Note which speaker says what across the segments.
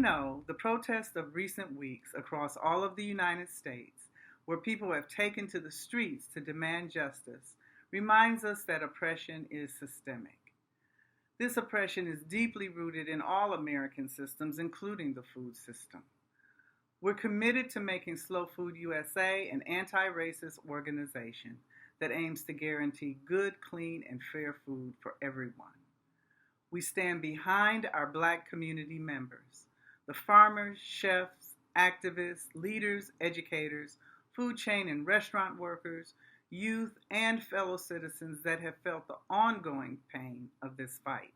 Speaker 1: know, the protests of recent weeks across all of the United States, where people have taken to the streets to demand justice, reminds us that oppression is systemic. This oppression is deeply rooted in all American systems, including the food system. We're committed to making Slow Food USA an anti-racist organization that aims to guarantee good, clean, and fair food for everyone. We stand behind our Black community members, the farmers, chefs, activists, leaders, educators, food chain and restaurant workers, youth, and fellow citizens that have felt the ongoing pain of this fight.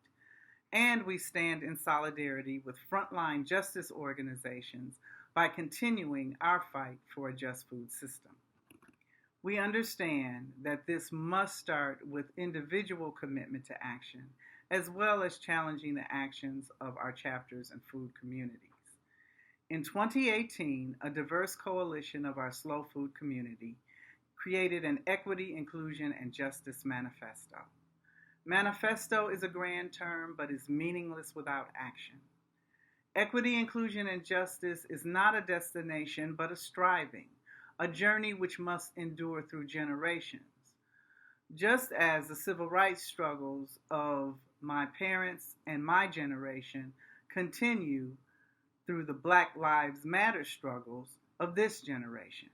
Speaker 1: And we stand in solidarity with frontline justice organizations by continuing our fight for a just food system. We understand that this must start with individual commitment to action, as well as challenging the actions of our chapters and food communities. In 2018, a diverse coalition of our slow food community created an Equity, Inclusion, and Justice Manifesto. Manifesto is a grand term, but is meaningless without action. Equity, inclusion, and justice is not a destination, but a striving, a journey which must endure through generations. Just as the civil rights struggles of my parents and my generation continue through the Black Lives Matter struggles of this generation.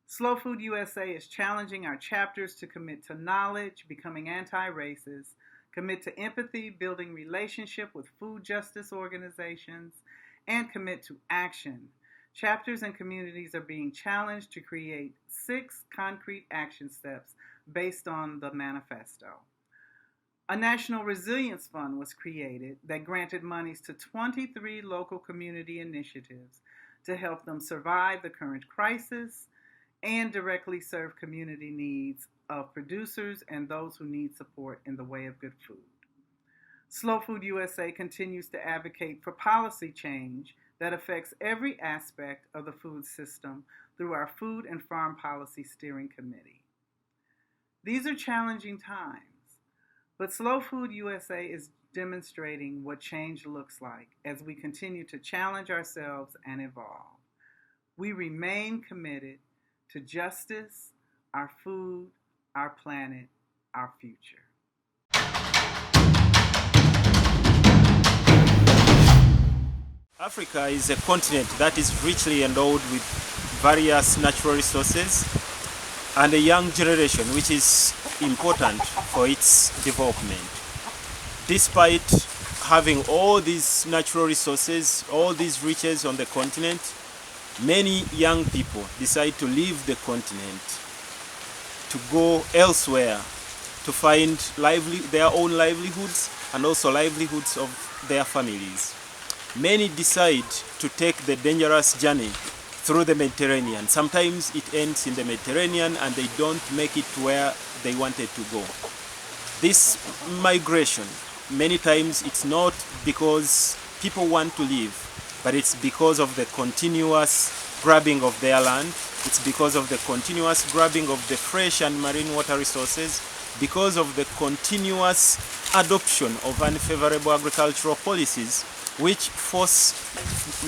Speaker 1: Slow Food USA is challenging our chapters to commit to knowledge, becoming anti-racist, commit to empathy, building relationship with food justice organizations, and commit to action. Chapters and communities are being challenged to create 6 concrete action steps based on the manifesto. A National Resilience Fund was created that granted monies to 23 local community initiatives to help them survive the current crisis and directly serve community needs of producers and those who need support in the way of good food. Slow Food USA continues to advocate for policy change that affects every aspect of the food system through our Food and Farm Policy Steering Committee. These are challenging times, but Slow Food USA is demonstrating what change looks like as we continue to challenge ourselves and evolve. We remain committed to justice, our food, our planet, our future.
Speaker 2: Africa is a continent that is richly endowed with various natural resources and a young generation which is important for its development. Despite having all these natural resources, all these riches on the continent, many young people decide to leave the continent to go elsewhere to find their own livelihoods and also livelihoods of their families. Many decide to take the dangerous journey through the Mediterranean. Sometimes it ends in the Mediterranean and they don't make it to where they wanted to go. This migration, many times it's not because people want to leave, but it's because of the continuous grabbing of their land. It's because of the continuous grabbing of the fresh and marine water resources, because of the continuous adoption of unfavorable agricultural policies which force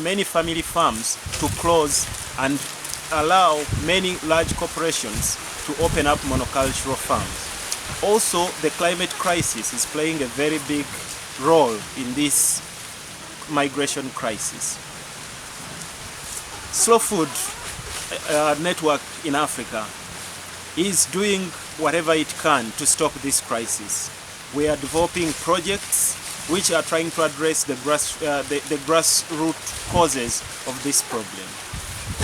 Speaker 2: many family farms to close and allow many large corporations to open up monocultural farms. Also, the climate crisis is playing a very big role in this migration crisis. Slow Food Network in Africa is doing whatever it can to stop this crisis. We are developing projects which are trying to address the grassroots causes of this problem.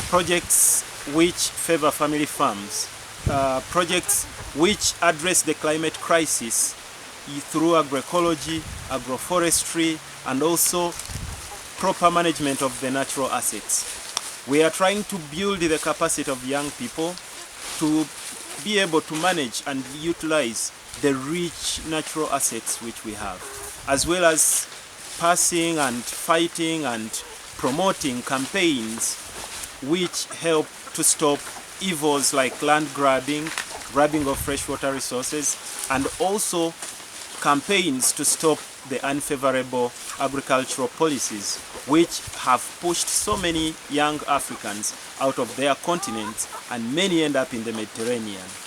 Speaker 2: Projects which favor family farms, projects which address the climate crisis through agroecology, agroforestry, and also proper management of the natural assets. We are trying to build the capacity of young people to be able to manage and utilize the rich natural assets which we have, as well as passing and fighting and promoting campaigns which help to stop evils like land grabbing, grabbing of freshwater resources, and also campaigns to stop the unfavorable agricultural policies which have pushed so many young Africans out of their continents, and many end up in the Mediterranean.